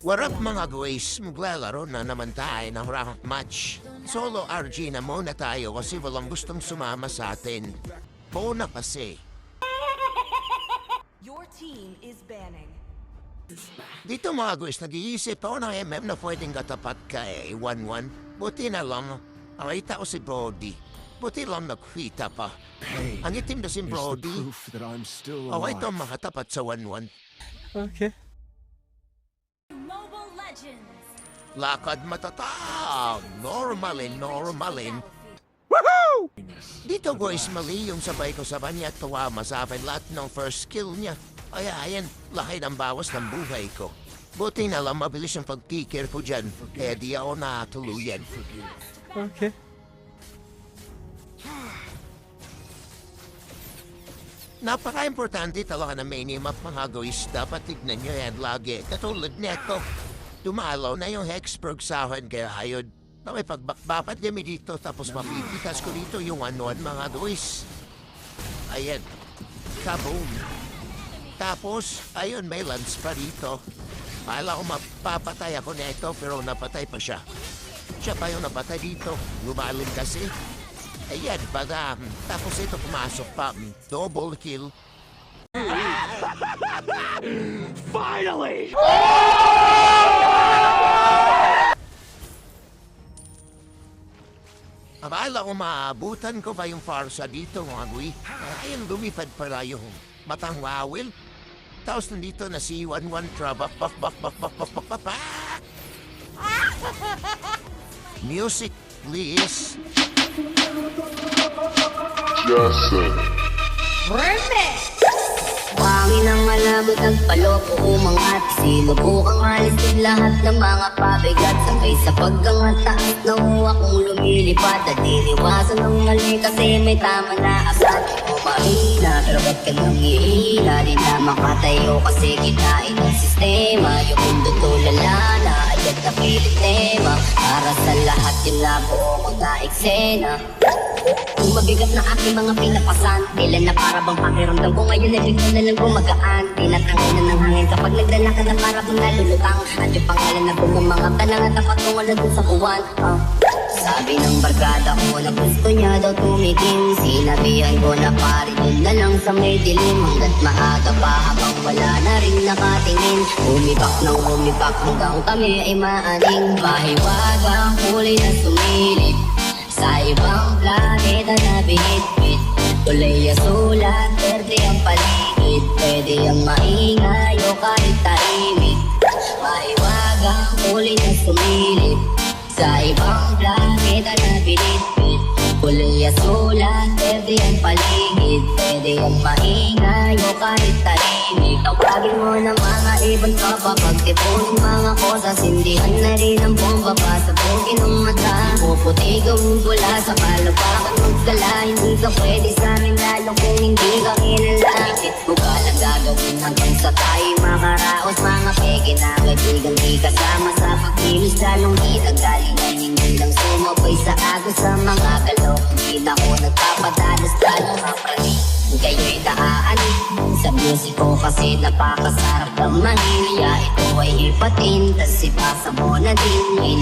Warap mga guys, maglalaro na naman tayo ng rank match. Solo RG na muna tayo kasi walang gustong sumama sa atin. Bona kasi. Your team is banning. Dito mga guys, nag-iisip ako ng MM na pwedeng katapat kay 1-1. Buti na lang, nakita ko si Brody. Buti lang nakita pa. Ang itim na si Brody. Ako ito makatapat sa 1-1. Okay. Mobile Legends. Lakad matatag. Normalin. Woohoo! Dito guys, mali yung sabay ko sa kanya at tuwama sa akin lahat ng first skill niya. Kaya ayan, laki ng bawas ng buhay ko. Buti na lang mabilis ang pag-tikir ko dyan, kaya di ako natuluyan. Okay. Napaka-importante talaga ng minimap mga guys. Dapat tignan nyo yan lagi. Katulad neto. Dumalaw na yung Hexberg sa akin kaya ayod. Na may pagbakbapat kami dito tapos mapipitas ko dito yung anuan mga guys. Ayan. Kaboom. Tapos, ayun may lance pa dito. Akala ko mapapatay ako neto pero napatay pa siya. Siya pa yung napatay dito. Lumalim kasi. Ayan, badam. Tapos ito pumasok pa. Double kill. Finally! Akala ko maabutan ko ba yung farsa dito mga gui. Ayun, lumipad pala yung matang wawil. Tapos nandito na si 1-1 traba. Music, please. Wangin ang malabot at paloko umangat. Sinubukang alisin lahat ng mga pabigat. Sabay sa pagkangataas na akong lumilipad. At iniwasan ng mali kasi may tama na asal. O mahina pero ba't ka nang ihina? Di na makatayo kasi kinain ang sistema. Yung mundo tulala na agad na pilit tema. Para sa lahat yung nabuo ko na eksena. Kung mabigat na aking mga pinapasan, ilan na para bang pakiramdam ko ngayon ay bigla na lang gumagaan. Tinatangay na ng hangin kapag nagdala ka na para bang nalulutang. At yung pangalan na bumamangap na lang at dapat ko wala dun sa buwan. Sabi ng barkada ko na gusto niya daw tumigil. Sinabihan ko na pari dun na lang sa may dilim. Hanggat maaga pa habang wala na rin nakatingin. Umibak hanggang kami ay maaning. Mahiwagang kulay na sumilip sa ibang planeta na binitbit. Kulay sulat, berde ang paligid. Pwede ang maingay o kahit tahimik. Maiwagang kulay na sumilip sa ibang planeta na binitbit. Kulay sulat, berde ang paligid. Pwede ang maingay o kahit tahimik. Tawagin mo ng mga ibon pa pa. Pagtipunin mga kosas, sindihan na rin ang bomba pa sa bugin ng mata. Puputi gawin bula sa palapakan magdala. Hindi ka pwede sa amin lalo kung hindi ka kilala. Isit ko ka lang gagawin hanggang sa tayo makaraos. Mga peke na kaibigan di kasama sa pagkilos. Lalong itagalingan hindi lang sumabay sa agos sa mga galaw. Hindi na ko nagpapadalos lalong mapraning. Kayo'y daanin sa music ko kasi napakasarap ng manilya. Ito ay hipatin, tas ipasa mo na din. May